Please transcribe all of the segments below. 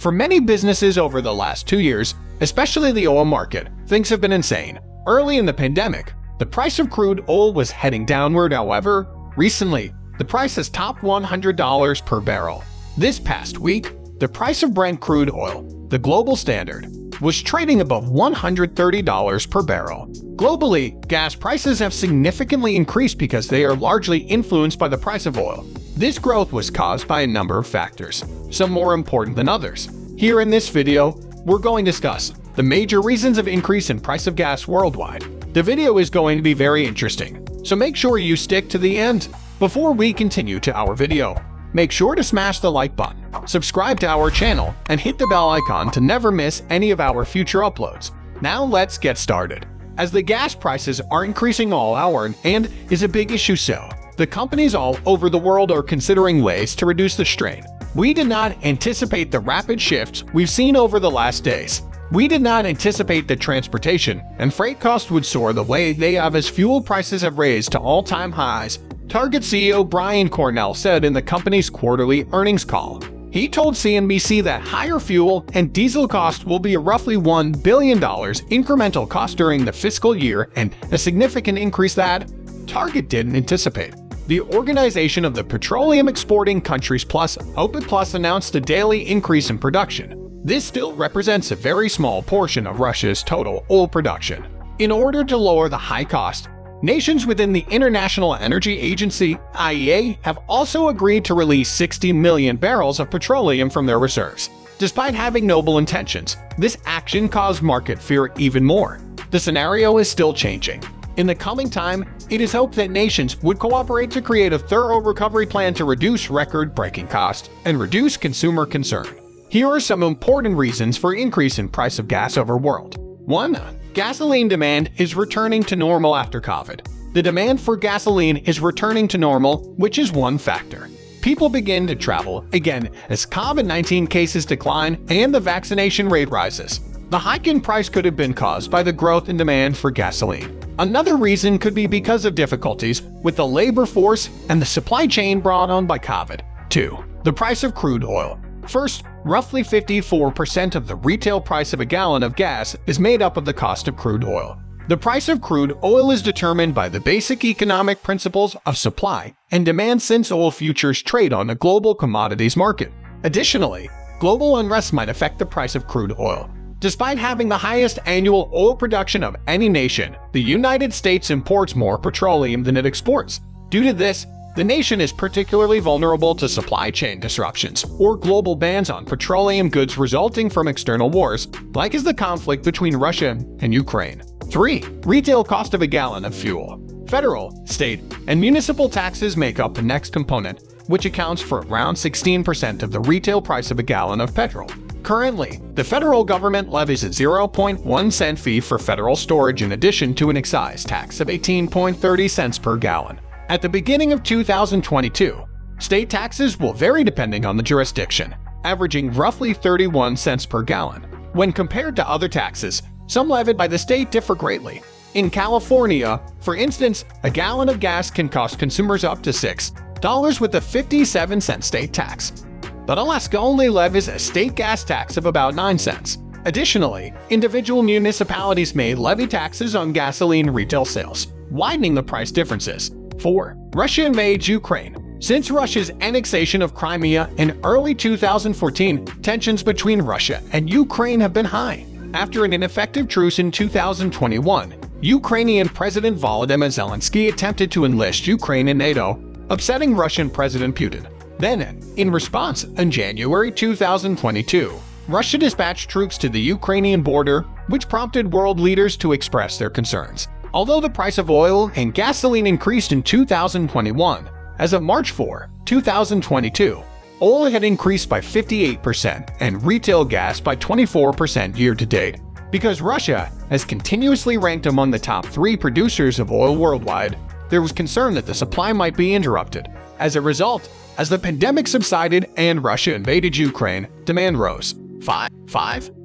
For many businesses over the last 2 years, especially the oil market, things have been insane. Early in the pandemic, the price of crude oil was heading downward. However, recently, the price has topped $100 per barrel. This past week, the price of Brent crude oil, the global standard, was trading above $130 per barrel. Globally, gas prices have significantly increased because they are largely influenced by the price of oil. This growth was caused by a number of factors, some more important than others. Here in this video, we're going to discuss the major reasons of increase in price of gas worldwide. The video is going to be very interesting, so make sure you stick to the end. Before we continue to our video, make sure to smash the like button, subscribe to our channel, and hit the bell icon to never miss any of our future uploads. Now let's get started. As the gas prices are increasing all hour and is a big issue, so the companies all over the world are considering ways to reduce the strain. We did not anticipate the rapid shifts we've seen over the last days. We did not anticipate that transportation and freight costs would soar the way they have as fuel prices have raised to all-time highs, Target CEO Brian Cornell said in the company's quarterly earnings call. He told CNBC that higher fuel and diesel costs will be a roughly $1 billion incremental cost during the fiscal year and a significant increase that Target didn't anticipate. The Organization of the Petroleum Exporting Countries Plus, OPEC Plus, announced a daily increase in production. This still represents a very small portion of Russia's total oil production. In order to lower the high cost, nations within the International Energy Agency, IEA, have also agreed to release 60 million barrels of petroleum from their reserves. Despite having noble intentions, this action caused market fear even more. The scenario is still changing. In the coming time, it is hoped that nations would cooperate to create a thorough recovery plan to reduce record-breaking costs and reduce consumer concern. Here are some important reasons for increase in price of gas over world. 1. Gasoline demand is returning to normal after COVID. The demand for gasoline is returning to normal, which is one factor. People begin to travel again as COVID-19 cases decline and the vaccination rate rises. The hike in price could have been caused by the growth in demand for gasoline. Another reason could be because of difficulties with the labor force and the supply chain brought on by COVID. 2. The price of crude oil. First, roughly 54% of the retail price of a gallon of gas is made up of the cost of crude oil. The price of crude oil is determined by the basic economic principles of supply and demand, since oil futures trade on a global commodities market. Additionally, global unrest might affect the price of crude oil. Despite having the highest annual oil production of any nation, the United States imports more petroleum than it exports. Due to this, the nation is particularly vulnerable to supply chain disruptions or global bans on petroleum goods resulting from external wars, like is the conflict between Russia and Ukraine. 3. Retail cost of a gallon of fuel. Federal, state, and municipal taxes make up the next component, which accounts for around 16% of the retail price of a gallon of petrol. Currently, the federal government levies a 0.1 cent fee for federal storage in addition to an excise tax of 18.30 cents per gallon. At the beginning of 2022, state taxes will vary depending on the jurisdiction, averaging roughly 31 cents per gallon. When compared to other taxes, some levied by the state differ greatly. In California, for instance, a gallon of gas can cost consumers up to $6 with a 57-cent state tax. But Alaska only levies a state gas tax of about 9 cents. Additionally, individual municipalities may levy taxes on gasoline retail sales, widening the price differences. 4. Russia invades Ukraine. Since Russia's annexation of Crimea in early 2014, tensions between Russia and Ukraine have been high. After an ineffective truce in 2021, Ukrainian President Volodymyr Zelensky attempted to enlist Ukraine in NATO, upsetting Russian President Putin. Then, in response, in January 2022, Russia dispatched troops to the Ukrainian border, which prompted world leaders to express their concerns. Although the price of oil and gasoline increased in 2021, as of March 4, 2022, oil had increased by 58% and retail gas by 24% year-to-date. Because Russia has continuously ranked among the top 3 producers of oil worldwide, there was concern that the supply might be interrupted. As a result, as the pandemic subsided and Russia invaded Ukraine, demand rose. 5.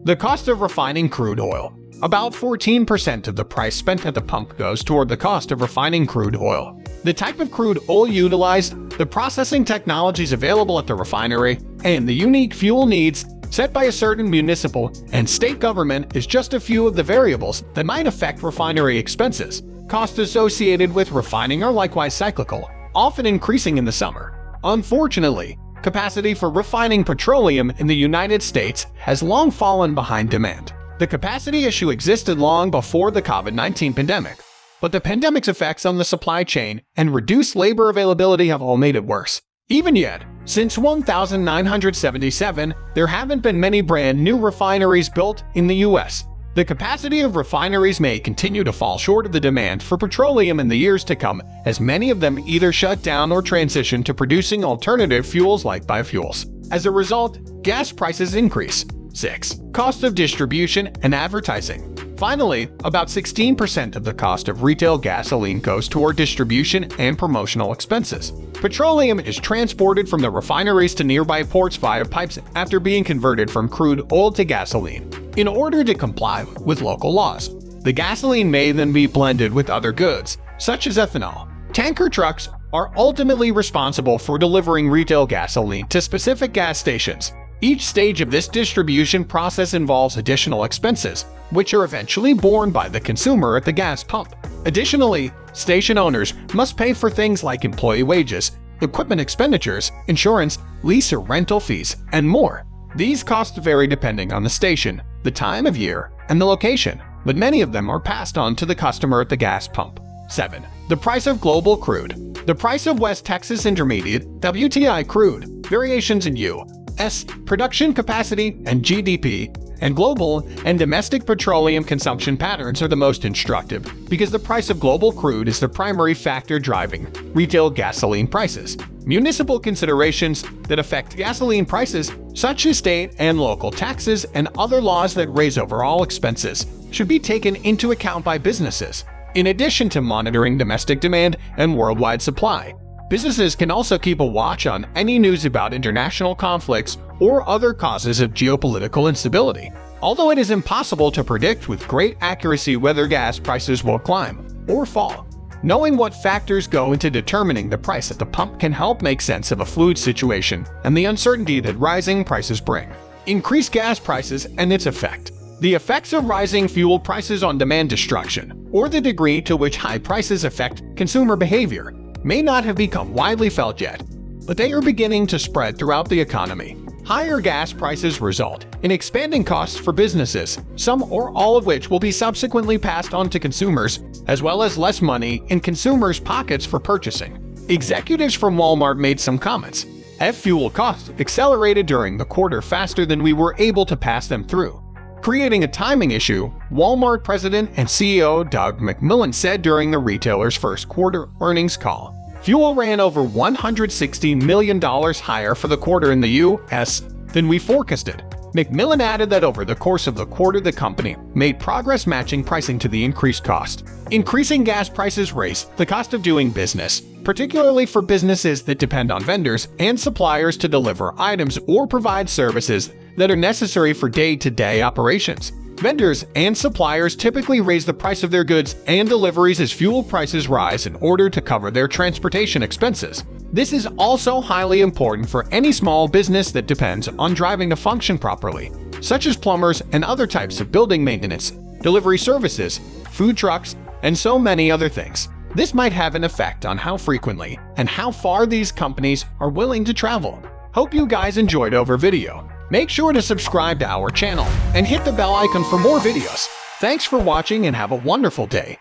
The cost of refining crude oil. About 14% of the price spent at the pump goes toward the cost of refining crude oil. The type of crude oil utilized, the processing technologies available at the refinery, and the unique fuel needs set by a certain municipal and state government is just a few of the variables that might affect refinery expenses. Costs associated with refining are likewise cyclical, often increasing in the summer. Unfortunately, capacity for refining petroleum in the United States has long fallen behind demand. The capacity issue existed long before the COVID-19 pandemic, but the pandemic's effects on the supply chain and reduced labor availability have all made it worse. Even yet, since 1977, there haven't been many brand new refineries built in the U.S. The capacity of refineries may continue to fall short of the demand for petroleum in the years to come, as many of them either shut down or transition to producing alternative fuels like biofuels. As a result, gas prices increase. 6. Cost of distribution and advertising. Finally, about 16% of the cost of retail gasoline goes toward distribution and promotional expenses. Petroleum is transported from the refineries to nearby ports via pipes after being converted from crude oil to gasoline. In order to comply with local laws, the gasoline may then be blended with other goods, such as ethanol. Tanker trucks are ultimately responsible for delivering retail gasoline to specific gas stations. Each stage of this distribution process involves additional expenses, which are eventually borne by the consumer at the gas pump. Additionally, station owners must pay for things like employee wages, equipment expenditures, insurance, lease or rental fees, and more. These costs vary depending on the station, the time of year, and the location, but many of them are passed on to the customer at the gas pump. 7. The price of global crude. The price of West Texas Intermediate (WTI) crude, variations in U.S. production capacity and GDP, and global and domestic petroleum consumption patterns are the most instructive because the price of global crude is the primary factor driving retail gasoline prices. Municipal considerations that affect gasoline prices, such as state and local taxes and other laws that raise overall expenses, should be taken into account by businesses. In addition to monitoring domestic demand and worldwide supply, businesses can also keep a watch on any news about international conflicts or other causes of geopolitical instability. Although it is impossible to predict with great accuracy whether gas prices will climb or fall, knowing what factors go into determining the price at the pump can help make sense of a fluid situation and the uncertainty that rising prices bring. Increased gas prices and its effect. The effects of rising fuel prices on demand destruction, or the degree to which high prices affect consumer behavior, may not have become widely felt yet, but they are beginning to spread throughout the economy. Higher gas prices result in expanding costs for businesses, some or all of which will be subsequently passed on to consumers, as well as less money in consumers' pockets for purchasing. Executives from Walmart made some comments. Fuel costs accelerated during the quarter faster than we were able to pass them through, creating a timing issue, Walmart President and CEO Doug McMillon said during the retailer's first quarter earnings call. Fuel ran over $160 million higher for the quarter in the U.S. than we forecasted. McMillon added that over the course of the quarter the company made progress matching pricing to the increased cost. Increasing gas prices raise the cost of doing business, particularly for businesses that depend on vendors and suppliers to deliver items or provide services that are necessary for day-to-day operations. Vendors and suppliers typically raise the price of their goods and deliveries as fuel prices rise in order to cover their transportation expenses. This is also highly important for any small business that depends on driving to function properly, such as plumbers and other types of building maintenance, delivery services, food trucks, and so many other things. This might have an effect on how frequently and how far these companies are willing to travel. Hope you guys enjoyed our video. Make sure to subscribe to our channel and hit the bell icon for more videos. Thanks for watching and have a wonderful day.